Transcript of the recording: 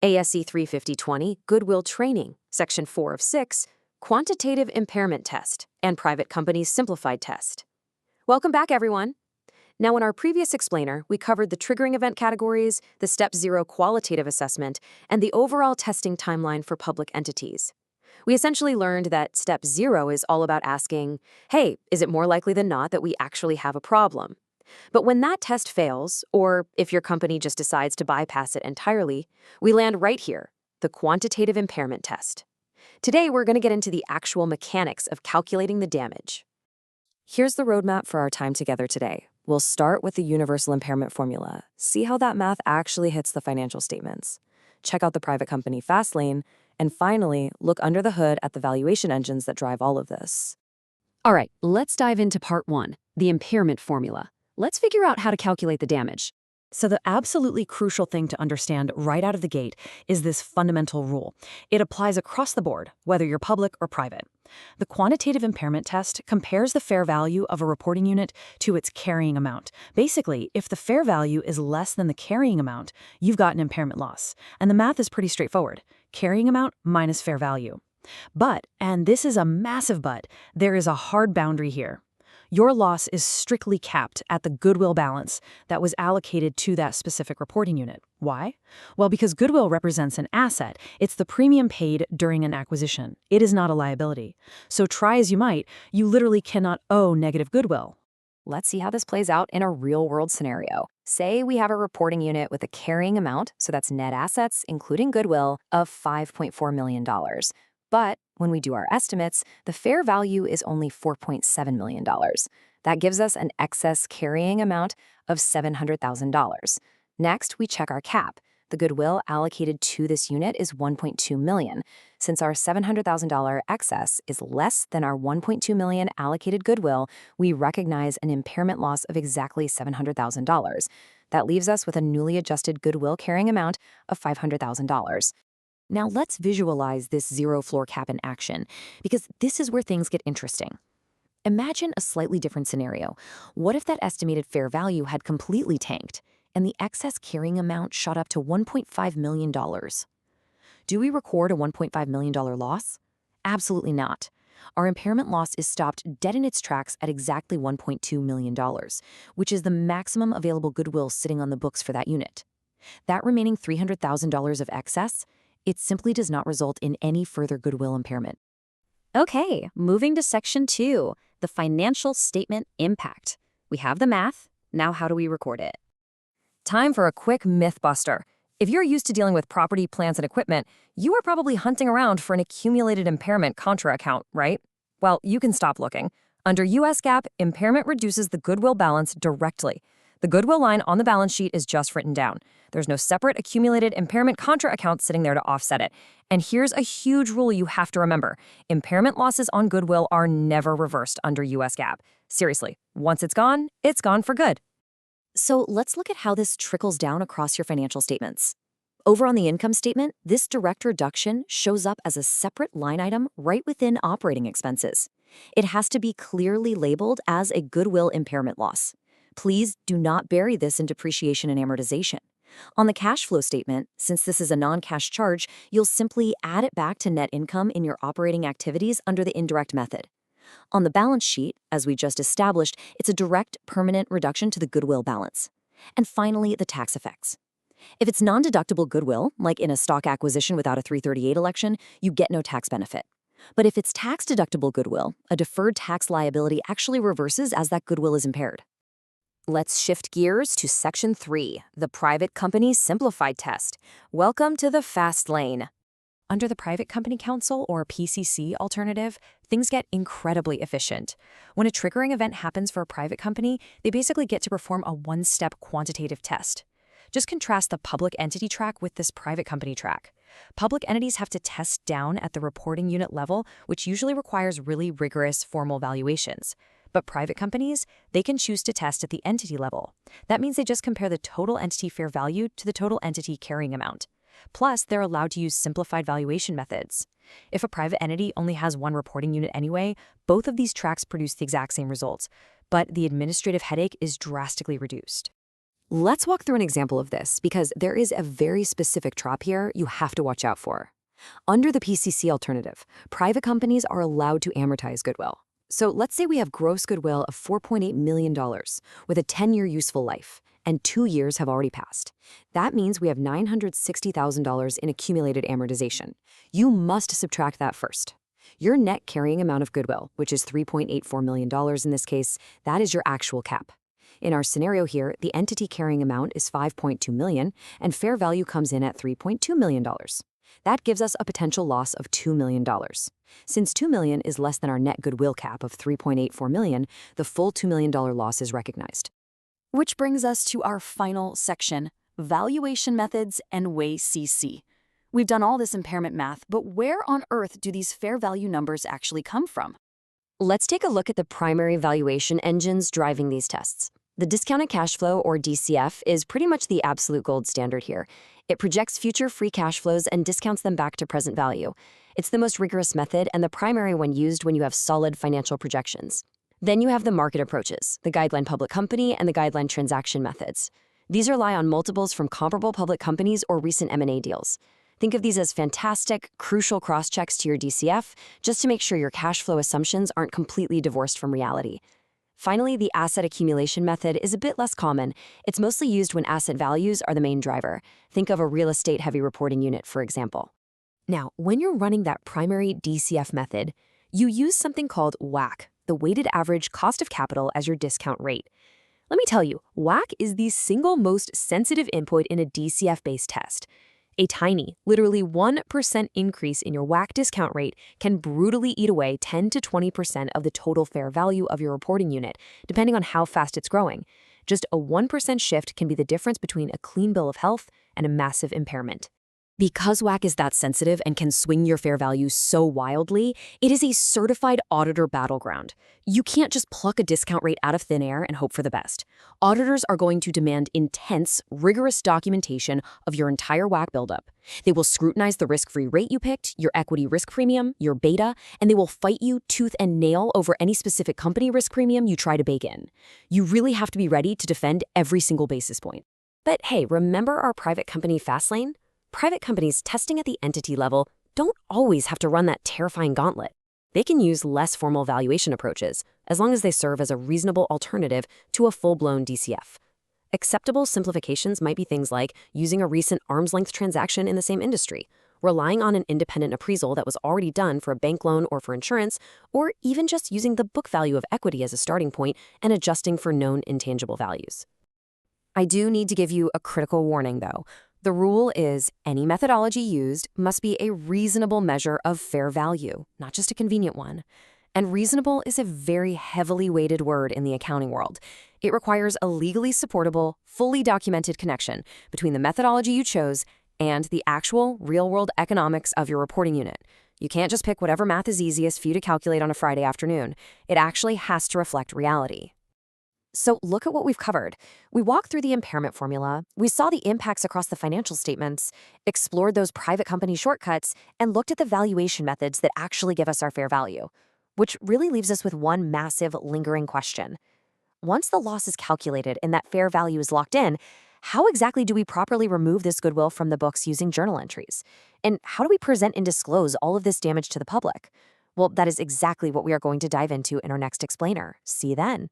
ASC 35020, Goodwill Training, Section 4 of 6, Quantitative Impairment Test, and Private Companies Simplified Test. Welcome back, everyone. Now, in our previous explainer, we covered the triggering event categories, the Step 0 qualitative assessment, and the overall testing timeline for public entities. We essentially learned that Step 0 is all about asking, hey, is it more likely than not that we actually have a problem? But when that test fails, or if your company just decides to bypass it entirely, we land right here, the Quantitative Impairment Test. Today, we're going to get into the actual mechanics of calculating the damage. Here's the roadmap for our time together today. We'll start with the universal impairment formula, see how that math actually hits the financial statements, check out the private company fast lane, and finally, look under the hood at the valuation engines that drive all of this. All right, let's dive into part 1, the impairment formula. Let's figure out how to calculate the damage. So the absolutely crucial thing to understand right out of the gate is this fundamental rule. It applies across the board, whether you're public or private. The quantitative impairment test compares the fair value of a reporting unit to its carrying amount. Basically, if the fair value is less than the carrying amount, you've got an impairment loss. And the math is pretty straightforward. Carrying amount minus fair value. But, and this is a massive but, there is a hard boundary here. Your loss is strictly capped at the goodwill balance that was allocated to that specific reporting unit. Why? Well, because goodwill represents an asset. It's the premium paid during an acquisition. It is not a liability. So try as you might, you literally cannot owe negative goodwill. Let's see how this plays out in a real-world scenario. Say we have a reporting unit with a carrying amount, so that's net assets, including goodwill, of $5.4 million. But when we do our estimates, the fair value is only $4.7 million. That gives us an excess carrying amount of $700,000. Next, we check our cap. The goodwill allocated to this unit is $1.2 million. Since our $700,000 excess is less than our $1.2 million allocated goodwill, we recognize an impairment loss of exactly $700,000. That leaves us with a newly adjusted goodwill carrying amount of $500,000. Now let's visualize this zero floor cap in action, because this is where things get interesting. Imagine a slightly different scenario. What if that estimated fair value had completely tanked, and the excess carrying amount shot up to $1.5 million? Do we record a $1.5 million loss? Absolutely not. Our impairment loss is stopped dead in its tracks at exactly $1.2 million, which is the maximum available goodwill sitting on the books for that unit. That remaining $300,000 of excess, it simply does not result in any further goodwill impairment. Okay, moving to Section 2, the financial statement impact. We have the math. Now how do we record it? Time for a quick myth buster. If you're used to dealing with property, plants, and equipment, you are probably hunting around for an accumulated impairment contra account, right? Well, you can stop looking. Under U.S. GAAP, impairment reduces the goodwill balance directly. The goodwill line on the balance sheet is just written down. There's no separate accumulated impairment contra account sitting there to offset it. And here's a huge rule you have to remember. Impairment losses on goodwill are never reversed under U.S. GAAP. Seriously, once it's gone for good. So let's look at how this trickles down across your financial statements. Over on the income statement, this direct reduction shows up as a separate line item right within operating expenses. It has to be clearly labeled as a goodwill impairment loss. Please do not bury this in depreciation and amortization. On the cash flow statement, since this is a non-cash charge, you'll simply add it back to net income in your operating activities under the indirect method. On the balance sheet, as we just established, it's a direct, permanent reduction to the goodwill balance. And finally, the tax effects. If it's non-deductible goodwill, like in a stock acquisition without a 338 election, you get no tax benefit. But if it's tax-deductible goodwill, a deferred tax liability actually reverses as that goodwill is impaired. Let's shift gears to Section 3, the Private Company Simplified Test. Welcome to the fast lane. Under the Private Company Council, or PCC alternative, things get incredibly efficient. When a triggering event happens for a private company, they basically get to perform a one-step quantitative test. Just contrast the public entity track with this private company track. Public entities have to test down at the reporting unit level, which usually requires really rigorous formal valuations. But private companies, they can choose to test at the entity level. That means they just compare the total entity fair value to the total entity carrying amount. Plus, they're allowed to use simplified valuation methods. If a private entity only has one reporting unit anyway, both of these tracks produce the exact same results, but the administrative headache is drastically reduced. Let's walk through an example of this because there is a very specific trap here you have to watch out for. Under the PCC alternative, private companies are allowed to amortize goodwill. So let's say we have gross goodwill of $4.8 million with a 10-year useful life, and 2 years have already passed. That means we have $960,000 in accumulated amortization. You must subtract that first. Your net carrying amount of goodwill, which is $3.84 million in this case, that is your actual cap. In our scenario here, the entity carrying amount is $5.2 million, and fair value comes in at $3.2 million. That gives us a potential loss of $2 million. Since $2 million is less than our net goodwill cap of $3.84 million, the full $2 million loss is recognized. Which brings us to our final section, valuation methods and WACC. We've done all this impairment math, but where on earth do these fair value numbers actually come from? Let's take a look at the primary valuation engines driving these tests. The discounted cash flow, or DCF, is pretty much the absolute gold standard here. It projects future free cash flows and discounts them back to present value. It's the most rigorous method and the primary one used when you have solid financial projections. Then you have the market approaches, the guideline public company and the guideline transaction methods. These rely on multiples from comparable public companies or recent M&A deals. Think of these as fantastic, crucial cross-checks to your DCF just to make sure your cash flow assumptions aren't completely divorced from reality. Finally, the asset accumulation method is a bit less common. It's mostly used when asset values are the main driver. Think of a real estate-heavy reporting unit, for example. Now, when you're running that primary DCF method, you use something called WACC, the weighted average cost of capital, as your discount rate. Let me tell you, WACC is the single most sensitive input in a DCF-based test. A tiny, literally 1% increase in your WACC discount rate can brutally eat away 10 to 20% of the total fair value of your reporting unit, depending on how fast it's growing. Just a 1% shift can be the difference between a clean bill of health and a massive impairment. Because WACC is that sensitive and can swing your fair value so wildly, it is a certified auditor battleground. You can't just pluck a discount rate out of thin air and hope for the best. Auditors are going to demand intense, rigorous documentation of your entire WACC buildup. They will scrutinize the risk-free rate you picked, your equity risk premium, your beta, and they will fight you tooth and nail over any specific company risk premium you try to bake in. You really have to be ready to defend every single basis point. But hey, remember our private company fast lane? Private companies testing at the entity level don't always have to run that terrifying gauntlet. They can use less formal valuation approaches, as long as they serve as a reasonable alternative to a full-blown DCF. Acceptable simplifications might be things like using a recent arm's-length transaction in the same industry, relying on an independent appraisal that was already done for a bank loan or for insurance, or even just using the book value of equity as a starting point and adjusting for known intangible values. I do need to give you a critical warning, though. The rule is any methodology used must be a reasonable measure of fair value, not just a convenient one. And reasonable is a very heavily weighted word in the accounting world. It requires a legally supportable, fully documented connection between the methodology you chose and the actual real-world economics of your reporting unit. You can't just pick whatever math is easiest for you to calculate on a Friday afternoon. It actually has to reflect reality. So look at what we've covered. We walked through the impairment formula, we saw the impacts across the financial statements, explored those private company shortcuts, and looked at the valuation methods that actually give us our fair value, which really leaves us with one massive lingering question. Once the loss is calculated and that fair value is locked in, how exactly do we properly remove this goodwill from the books using journal entries? And how do we present and disclose all of this damage to the public? Well, that is exactly what we are going to dive into in our next explainer. See you then.